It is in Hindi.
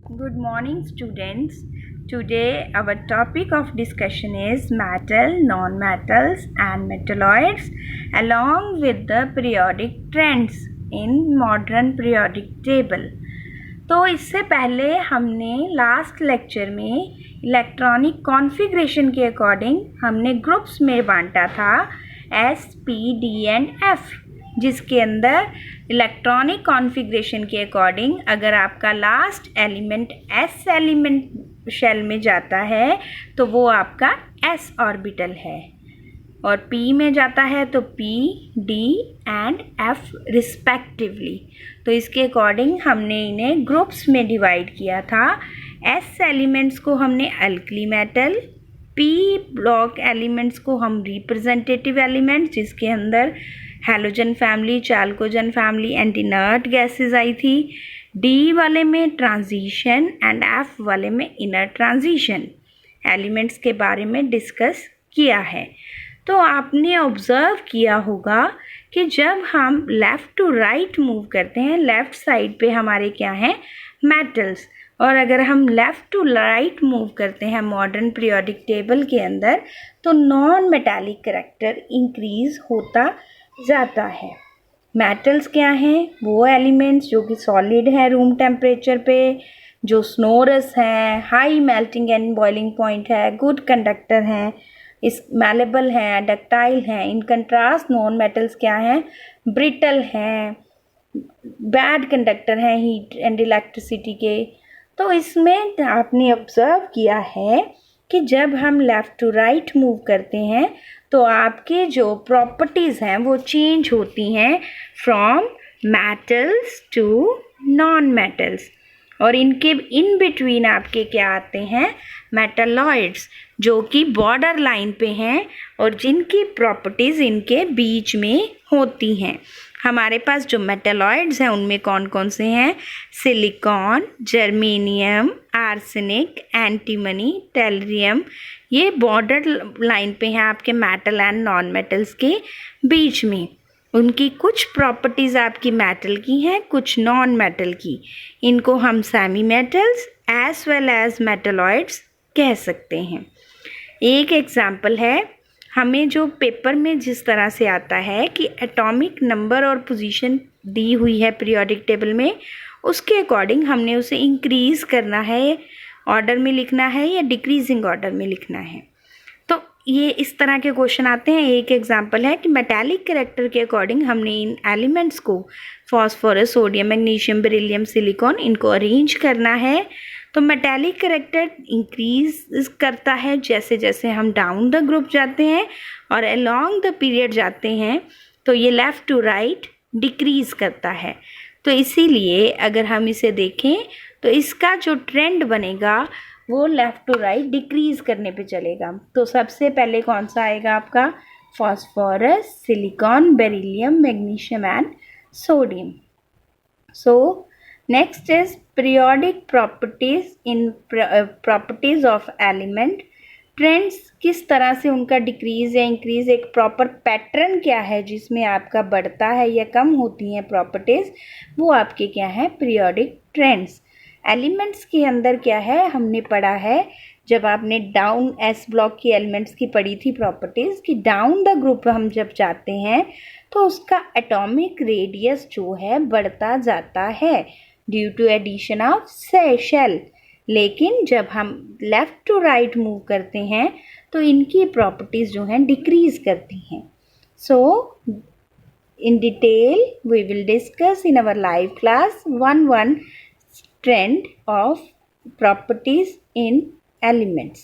Good morning, students. Today, our topic of discussion is metal, non-metals, and metalloids, along with the periodic trends in modern periodic table. तो इससे पहले हमने लास्ट लेक्चर में इलेक्ट्रॉनिक कॉन्फ़िगरेशन के अकॉर्डिंग हमने ग्रुप्स में बांटा था S, P, D and F, जिसके अंदर इलेक्ट्रॉनिक कॉन्फ़िगरेशन के अकॉर्डिंग अगर आपका last element S element shell में जाता है तो वो आपका S ऑर्बिटल है, और P में जाता है तो P, D and F respectively. तो इसके अकॉर्डिंग हमने इन्हें ग्रुप्स में डिवाइड किया था। S एलिमेंट्स को हमने alkali metal, P block elements को हम रिप्रेजेंटेटिव एलिमेंट्स, जिसके अंदर halogen family, chalcogen family and inert gases आई थी, D वाले में ट्रांजिशन एंड F वाले में इनर ट्रांजिशन एलिमेंट्स के बारे में डिस्कस किया है। तो आपने ऑब्ज़र्व किया होगा कि जब हम लेफ़्ट टू राइट मूव करते हैं, लेफ़्ट साइड पे हमारे क्या हैं, मेटल्स, और अगर हम लेफ़्ट टू राइट मूव करते हैं मॉडर्न पीरियोडिक टेबल के अंदर तो नॉन मेटालिक करैक्टर इंक्रीज़ होता जाता है। मेटल्स क्या हैं? वो एलिमेंट्स जो कि सॉलिड है रूम टेम्परेचर पे, जो स्नोरस हैं, high melting and boiling point है, गुड कंडक्टर हैं, इस मैलेबल हैं, डक्टाइल हैं। इन कंट्रास्ट नॉन मेटल्स क्या हैं? ब्रिटल हैं, बैड कंडक्टर हैं हीट एंड इलेक्ट्रिसिटी के। तो इसमें आपने ऑब्ज़र्व किया है कि जब हम लेफ़्ट टू राइट मूव करते हैं तो आपके जो प्रॉपर्टीज़ हैं वो चेंज होती हैं from metals to non metals, और इनके इन बिटवीन आपके क्या आते हैं, मेटलॉइड्स, जो कि बॉर्डर लाइन पे हैं और जिनकी प्रॉपर्टीज़ इनके बीच में होती हैं। हमारे पास जो मेटलॉइड्स हैं उनमें कौन कौन से हैं? Silicon, germanium, arsenic, antimony, tellurium. ये बॉर्डर लाइन पे हैं आपके मेटल एंड नॉन मेटल्स के बीच में। उनकी कुछ प्रॉपर्टीज़ आपकी मेटल की हैं, कुछ नॉन मेटल की। इनको हम semi metals as well as metalloids कह सकते हैं। एक एग्जांपल है, हमें जो पेपर में जिस तरह से आता है कि एटॉमिक नंबर और पोजीशन दी हुई है पीरियोडिक टेबल में, उसके अकॉर्डिंग हमने उसे इंक्रीज़ करना है, ऑर्डर में लिखना है या डिक्रीजिंग ऑर्डर में लिखना है। तो ये इस तरह के क्वेश्चन आते हैं। एक एग्जांपल है कि मेटालिक कैरेक्टर के अकॉर्डिंग हमने इन एलिमेंट्स को phosphorus, sodium, magnesium, beryllium, silicon, इनको अरेंज करना है। तो मेटालिक कैरेक्टर इंक्रीज करता है जैसे जैसे हम डाउन द ग्रुप जाते हैं और अलोंग द पीरियड जाते हैं, तो ये लेफ़्ट टू राइट डिक्रीज़ करता है। तो इसीलिए अगर हम इसे देखें तो इसका जो ट्रेंड बनेगा वो लेफ़्ट टू राइट डिक्रीज़ करने पे चलेगा। तो सबसे पहले कौन सा आएगा आपका? Phosphorus, silicon, beryllium, magnesium and sodium. So next is periodic properties in properties of element. Trends किस तरह से उनका डिक्रीज या इंक्रीज, एक प्रॉपर पैटर्न क्या है जिसमें आपका बढ़ता है या कम होती हैं प्रॉपर्टीज़, वो आपके क्या है, पीरियोडिक ट्रेंड्स। एलिमेंट्स के अंदर क्या है, हमने पढ़ा है जब आपने डाउन एस ब्लॉक की एलिमेंट्स की पढ़ी थी प्रॉपर्टीज़, कि डाउन द ग्रुप हम जब जाते हैं तो उसका एटॉमिक रेडियस जो है बढ़ता जाता है due to addition of shell. लेकिन जब हम लेफ़्ट टू राइट मूव करते हैं तो इनकी प्रॉपर्टीज़ जो हैं डिक्रीज़ करती हैं। So in detail we will discuss in our live class one trend of properties in elements.